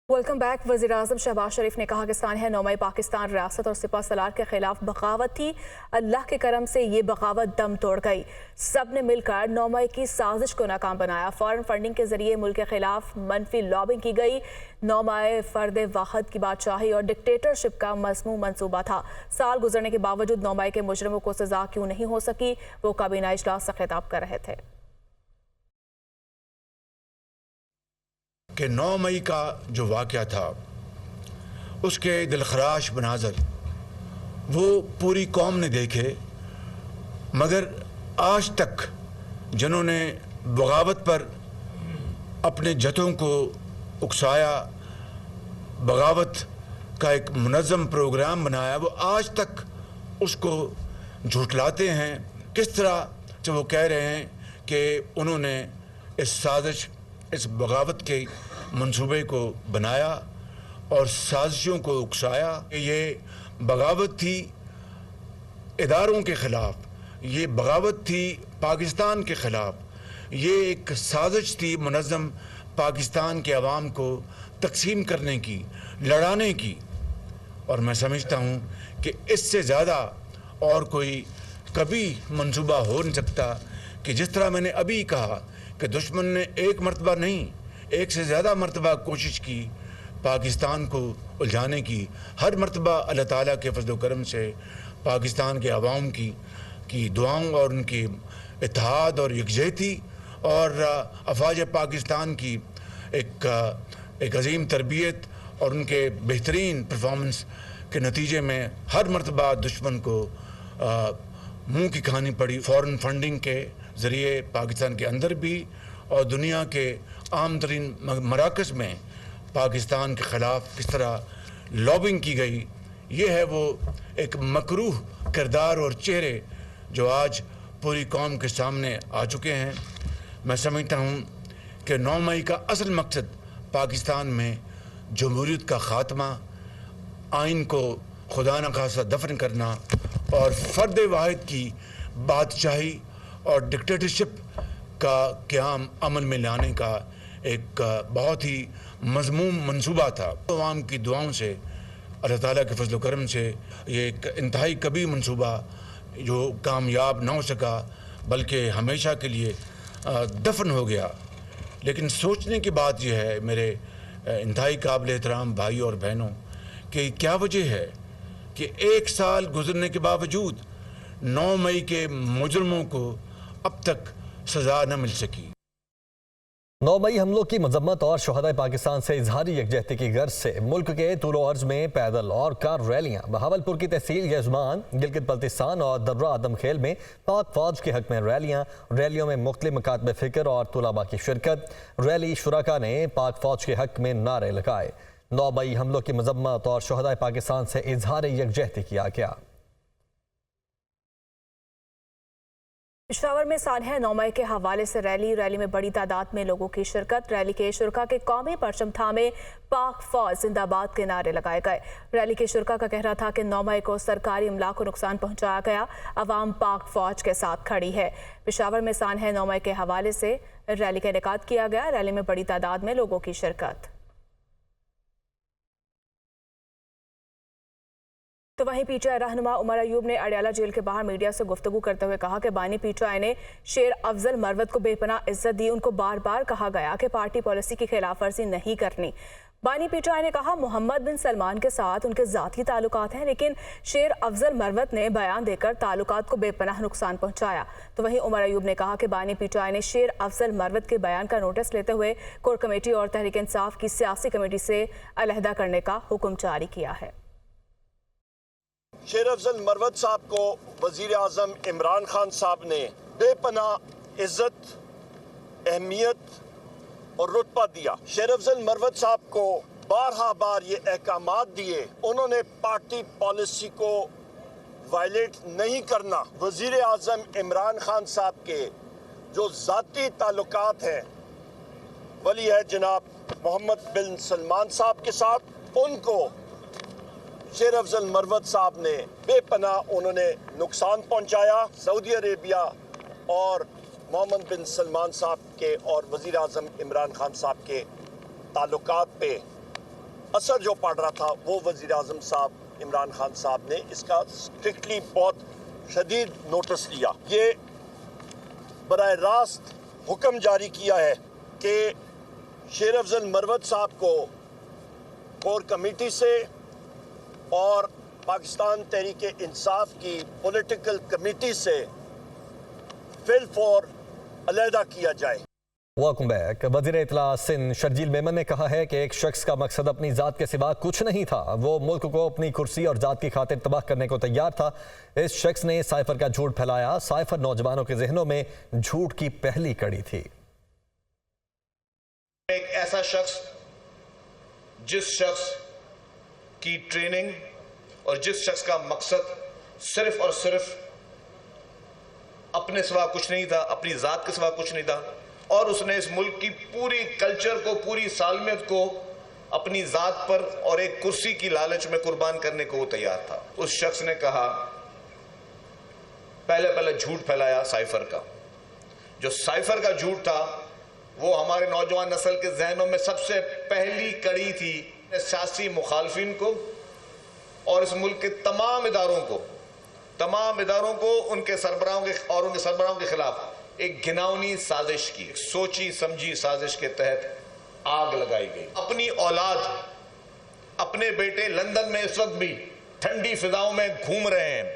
Welcome back. वज़ीर-ए-आज़म शहबाज शरीफ ने कहा कि सानिया 9 मई पाकिस्तान रियासत और सिपह सलार के खिलाफ बगावत थी। अल्लाह के करम से ये बगावत दम तोड़ गई। सब ने मिलकर 9 मई की साजिश को नाकाम बनाया। फॉरेन फंडिंग के जरिए मुल्क के खिलाफ मनफी लॉबिंग की गई। 9 मई फर्द वाहद की बादशाही और डिक्टेटरशिप का मज़मूम मंसूबा था। साल गुजरने के बावजूद 9 मई के मुजरिमों को सजा क्यों नहीं हो सकी, वो काबीना इजलास से खिताब कर रहे थे कि 9 मई का जो वाक़या था उसके दिलखराश मनाज़र वो पूरी कौम ने देखे, मगर आज तक जिन्होंने बगावत पर अपने जत्थों को उकसाया, बगावत का एक मुनज़्ज़म प्रोग्राम बनाया, वो आज तक उसको झुठलाते हैं। किस तरह से वो कह रहे हैं कि उन्होंने इस साजिश, इस बगावत के मंसूबे को बनाया और साजिशों को उकसाया। ये बगावत थी इदारों के ख़िलाफ़, ये बगावत थी पाकिस्तान के ख़िलाफ़, ये एक साजिश थी मुनज़्ज़म पाकिस्तान के अवाम को तकसीम करने की, लड़ाने की। और मैं समझता हूँ कि इससे ज़्यादा और कोई कभी मंसूबा हो नहीं सकता कि जिस तरह मैंने अभी कहा कि दुश्मन ने एक मरतबा नहीं, एक से ज़्यादा मरतबा कोशिश की पाकिस्तान को उलझाने की। हर मरतबा अल्लाह ताला के फज़ल व करम से पाकिस्तान के अवाम की दुआओं और उनकी इत्तेहाद और यकजहती और अफवाज पाकिस्तान की एक अजीम तरबियत और उनके बेहतरीन परफॉर्मेंस के नतीजे में हर मरतबा दुश्मन को मुँह की खानी पड़ी। फ़ॉरेन फंडिंग के ज़रिए पाकिस्तान के अंदर भी और दुनिया के आम तरीन मराकज़ में पाकिस्तान के ख़िलाफ़ किस तरह लॉबिंग की गई, ये है वो एक मकरूह किरदार और चेहरे जो आज पूरी कौम के सामने आ चुके हैं। मैं समझता हूँ कि 9 मई का असल मकसद पाकिस्तान में जमहूरियत का ख़ात्मा, आइन को खुदा न खासा दफन करना और फ़र्द वाहिद की बादशाही और डिक्टेटरशिप का क़याम अमल में लाने का एक बहुत ही मज़मूम मंसूबा था। अवाम की दुआओं से, अल्लाह ताला के फज़ल व करम से ये एक इंतहाई कबीर मंसूबा जो कामयाब ना हो सका, बल्कि हमेशा के लिए दफन हो गया। लेकिन सोचने की बात यह है मेरे इंतहाई काबिल एहतराम भाई और बहनों कि क्या वजह है कि एक साल गुजरने के बावजूद 9 मई के मुजरमों को अब तक सज़ा न मिल सकी। 9 मई हमलों की मजम्मत और शहदाए पाकिस्तान से इजहारी यकजहती की गर्ज से मुल्क के तूलो अर्ज में पैदल और कार रैलियां। बहावलपुर की तहसील यजमान, गिलगित बल्तिस्तान और दर्रा आदम खेल में पाक फौज के हक में रैलियों में मुख्तलिफ मकातब फ़िक्र और तुलबा की शिरकत। रैली शुरका ने पाक फौज के हक में नारे लगाए। 9 मई हमलों की मजम्मत और शहदाए पाकिस्तान से इजहार यकजहती किया गया। पेशावर में सानिया 9 मई के हवाले से रैली में बड़ी तादाद में लोगों की शिरकत। रैली के शुरका के कौमी परचम थामे पाक फौज जिंदाबाद के नारे लगाए गए। रैली के शुरका का कहना था कि 9 मई को सरकारी अमला को नुकसान पहुंचाया गया, अवाम पाक फौज के साथ खड़ी है। पेशावर में सानिया 9 मई के हवाले से रैली का इनेकाद किया गया। रैली में बड़ी तादाद में लोगों की शिरकत। तो वहीं पीटीआई रहनुमा उमर अयूब ने अडयाला जेल के बाहर मीडिया से गुफ्तगू करते हुए कहा कि बानी पीटीआई ने शेर अफजल मरवत को बेपनाह इज्जत दी। उनको बार बार कहा गया कि पार्टी पॉलिसी की खिलाफ वर्जी नहीं करनी। बानी पीटीआई ने कहा मोहम्मद बिन सलमान के साथ उनके ज़ाती ताल्लुकात हैं, लेकिन शेर अफजल मरवत ने बयान देकर ताल्लुकात को बेपनाह नुकसान पहुंचाया। तो वहीं उमर अयूब ने कहा कि बानी पीटीआई ने शेर अफजल मरवत के बयान का नोटिस लेते हुए कोर कमेटी और तहरीक इंसाफ की सियासी कमेटी से अलहदा करने का हुक्म जारी किया है। शेर अफजल मरवत साहब को वज़ीर आज़म इमरान खान साहब ने बेपनाह इज्जत, अहमियत और रुतबा दिया। शेर अफजल मरवत साहब को बार ये अहकामात दिए, उन्होंने पार्टी पॉलिसी को वायलेट नहीं करना। वज़ीर आज़म इमरान खान साहब के जो ज़ाती ताल्लुकात हैं, वली है जनाब मोहम्मद बिन सलमान साहब के साथ, उनको शेर अफजल मरवत साहब ने बेपनाह उन्होंने नुकसान पहुंचाया। सऊदी अरेबिया और मोहम्मद बिन सलमान साहब के और वज़ीर आज़म इमरान खान साहब के ताल्लुकात पे असर जो पड़ रहा था वो वज़ीर आज़म साहब इमरान खान साहब ने इसका स्ट्रिक्टली बहुत शदीद नोटिस लिया। ये बराह रास्त हुक्म जारी किया है कि शेर अफजल मरवत साहब को कोर कमेटी से और पाकिस्तान तहरीक इंसाफ की पॉलिटिकल कमेटी से फिल फॉर अलहदा किया जाए। Welcome back. वज़ीर इत्तला सिंध शर्जील मेमन ने कहा है कि एक शख्स का मकसद अपनी ज़ात के सिवा कुछ नहीं था। वो मुल्क को अपनी कुर्सी और ज़ात की खातिर तबाह करने को तैयार था। इस शख्स ने साइफर का झूठ फैलाया। साइफर नौजवानों के जहनों में झूठ की पहली कड़ी थी। एक ऐसा शख्स जिस शख्स की ट्रेनिंग और जिस शख्स का मकसद सिर्फ और सिर्फ अपने सिवा कुछ नहीं था, अपनी ज़ात के सिवा कुछ नहीं था, और उसने इस मुल्क की पूरी कल्चर को, पूरी सालमियत को अपनी ज़ात पर और एक कुर्सी की लालच में कुर्बान करने को वो तैयार था। उस शख्स ने कहा, पहले झूठ फैलाया साइफर का। जो साइफर का झूठ था वो हमारे नौजवान नस्ल के जहनों में सबसे पहली कड़ी थी। सियासी मुखालफिन को और इस मुल्क के तमाम इदारों को उनके सरबराहों के खिलाफ एक घिनौनी साजिश की, सोची समझी साजिश के तहत आग लगाई गई। अपनी औलाद, अपने बेटे लंदन में इस वक्त भी ठंडी फिजाओं में घूम रहे हैं,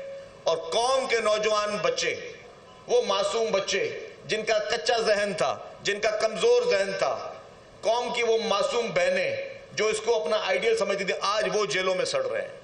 और कौम के नौजवान बच्चे, वो मासूम बच्चे जिनका कच्चा जहन था, जिनका कमजोर जहन था, कौम की वो मासूम बहनें जो इसको अपना आइडियल समझती थी, आज वो जेलों में सड़ रहे हैं।